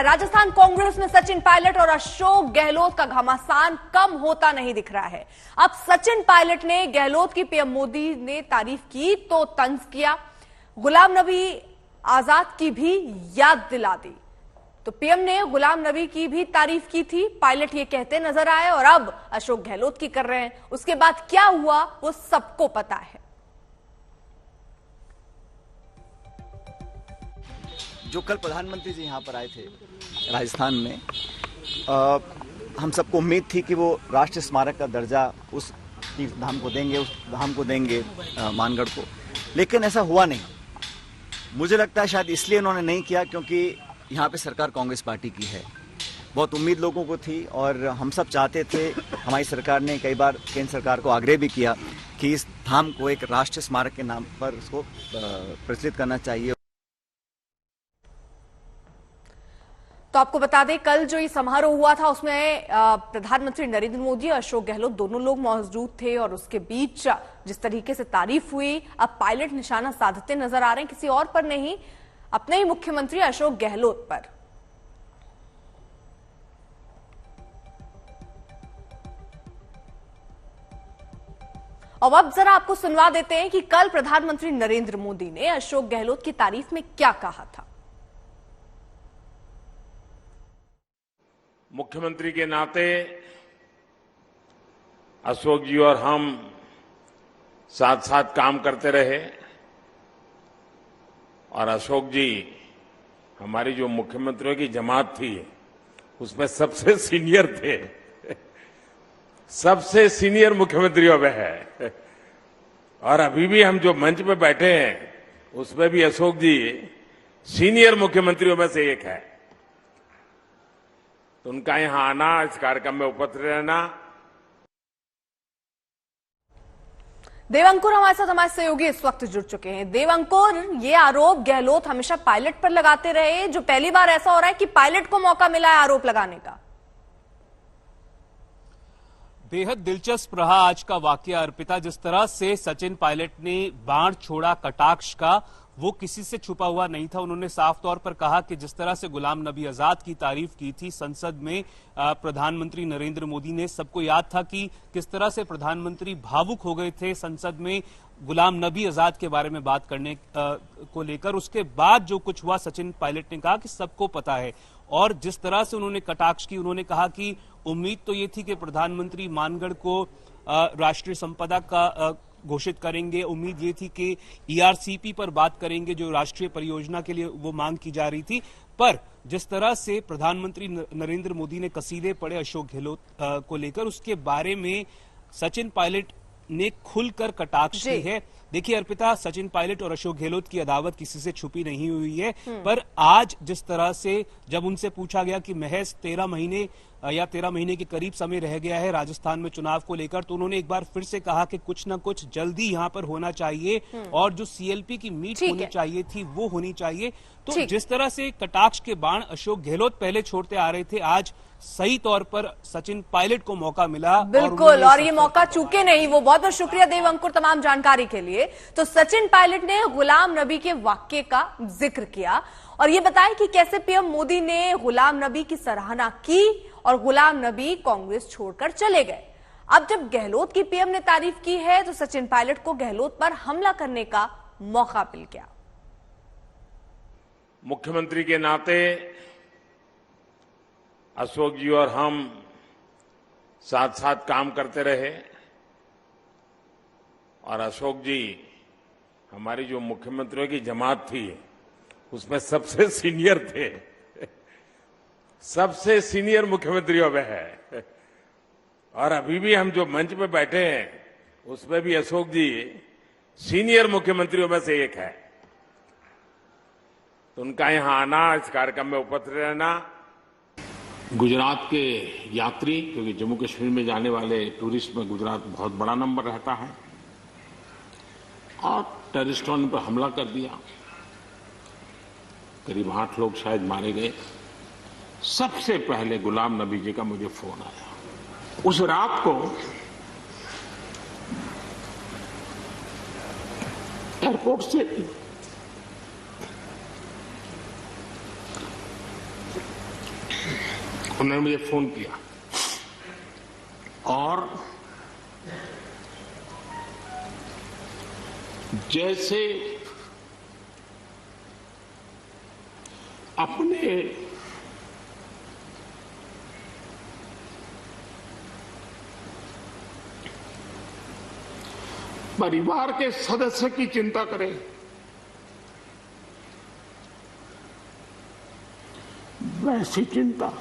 राजस्थान कांग्रेस में सचिन पायलट और अशोक गहलोत का घमासान कम होता नहीं दिख रहा है। अब सचिन पायलट ने गहलोत की पीएम मोदी ने तारीफ की तो तंज किया, गुलाम नबी आजाद की भी याद दिला दी। तो पीएम ने गुलाम नबी की भी तारीफ की थी, पायलट ये कहते नजर आए और अब अशोक गहलोत की कर रहे हैं। उसके बाद क्या हुआ वो सबको पता है। जो कल प्रधानमंत्री जी यहाँ पर आए थे राजस्थान में, हम सबको उम्मीद थी कि वो राष्ट्रीय स्मारक का दर्जा उस तीर्थ धाम को देंगे, उस धाम को देंगे मानगढ़ को, लेकिन ऐसा हुआ नहीं। मुझे लगता है शायद इसलिए उन्होंने नहीं किया क्योंकि यहाँ पे सरकार कांग्रेस पार्टी की है। बहुत उम्मीद लोगों को थी और हम सब चाहते थे, हमारी सरकार ने कई बार केंद्र सरकार को आग्रह भी किया कि इस धाम को एक राष्ट्रीय स्मारक के नाम पर उसको प्रचलित करना चाहिए। तो आपको बता दें, कल जो ये समारोह हुआ था उसमें प्रधानमंत्री नरेंद्र मोदी और अशोक गहलोत दोनों लोग मौजूद थे और उसके बीच जिस तरीके से तारीफ हुई, अब पायलट निशाना साधते नजर आ रहे हैं, किसी और पर नहीं, अपने ही मुख्यमंत्री अशोक गहलोत पर। और अब जरा आपको सुनवा देते हैं कि कल प्रधानमंत्री नरेंद्र मोदी ने अशोक गहलोत की तारीफ में क्या कहा था। मुख्यमंत्री के नाते अशोक जी और हम साथ साथ काम करते रहे और अशोक जी हमारी जो मुख्यमंत्रियों की जमात थी उसमें सबसे सीनियर थे, सबसे सीनियर मुख्यमंत्रियों में है। और अभी भी हम जो मंच पे बैठे हैं उसमें भी अशोक जी सीनियर मुख्यमंत्रियों में से एक है। तो उनका यहां आना, इस कार्यक्रम में उपस्थित रहना। देवंकुर हमारे साथ, हमारे सहयोगी इस वक्त जुड़ चुके हैं। देवंकुर, ये आरोप गहलोत हमेशा पायलट पर लगाते रहे, जो पहली बार ऐसा हो रहा है कि पायलट को मौका मिला है आरोप लगाने का। बेहद दिलचस्प रहा आज का वाकया अर्पिता। जिस तरह से सचिन पायलट ने बाण छोड़ा कटाक्ष का, वो किसी से छुपा हुआ नहीं था। उन्होंने साफ तौर पर कहा कि जिस तरह से गुलाम नबी आजाद की तारीफ की थी संसद में प्रधानमंत्री नरेंद्र मोदी ने, सबको याद था कि किस तरह से प्रधानमंत्री भावुक हो गए थे संसद में गुलाम नबी आजाद के बारे में बात करने को लेकर। उसके बाद जो कुछ हुआ, सचिन पायलट ने कहा कि सबको पता है। और जिस तरह से उन्होंने कटाक्ष की, उन्होंने कहा कि उम्मीद तो ये थी कि प्रधानमंत्री मानगढ़ को राष्ट्रीय संपदा का घोषित करेंगे, उम्मीद ये थी कि ईआरसीपी पर बात करेंगे जो राष्ट्रीय परियोजना के लिए वो मांग की जा रही थी। पर जिस तरह से प्रधानमंत्री नरेंद्र मोदी ने कसीदे पड़े अशोक गहलोत को लेकर, उसके बारे में सचिन पायलट ने खुलकर कटाक्ष की है। देखिए अर्पिता, सचिन पायलट और अशोक गहलोत की अदावत किसी से छुपी नहीं हुई है, पर आज जिस तरह से जब उनसे पूछा गया कि महज 13 महीने या 13 महीने के करीब समय रह गया है राजस्थान में चुनाव को लेकर, तो उन्होंने एक बार फिर से कहा कि कुछ न कुछ जल्दी यहां पर होना चाहिए और जो सीएलपी की मीट होनी चाहिए थी वो होनी चाहिए। तो जिस तरह से कटाक्ष के बाण अशोक गहलोत पहले छोड़ते आ रहे थे, आज सही तौर पर सचिन पायलट को मौका मिला। बिल्कुल, और ये मौका चूके नहीं वो। बहुत बहुत शुक्रिया देवंकुर तमाम जानकारी के लिए। तो सचिन पायलट ने गुलाम नबी के वाक्य का जिक्र किया और ये बताया कि कैसे पीएम मोदी ने गुलाम नबी की सराहना की और गुलाम नबी कांग्रेस छोड़कर चले गए। अब जब गहलोत की पीएम ने तारीफ की है तो सचिन पायलट को गहलोत पर हमला करने का मौका मिल गया। मुख्यमंत्री के नाते अशोक जी और हम साथ साथ काम करते रहे और अशोक जी हमारी जो मुख्यमंत्रियों की जमात थी उसमें सबसे सीनियर थे, सबसे सीनियर मुख्यमंत्रियों में है। और अभी भी हम जो मंच पे बैठे हैं उसमें भी अशोक जी सीनियर मुख्यमंत्रियों में से एक है। तो उनका यहां आना, इस कार्यक्रम में उपस्थित रहना। गुजरात के यात्री, क्योंकि जम्मू कश्मीर में जाने वाले टूरिस्ट में गुजरात बहुत बड़ा नंबर रहता है, और टेररिस्टों ने पर हमला कर दिया, करीब 8 लोग शायद मारे गए। सबसे पहले गुलाम नबी जी का मुझे फोन आया। उस रात को एयरपोर्ट से उन्होंने मुझे फोन किया और जैसे अपने परिवार के सदस्य की चिंता करें, वैसी चिंता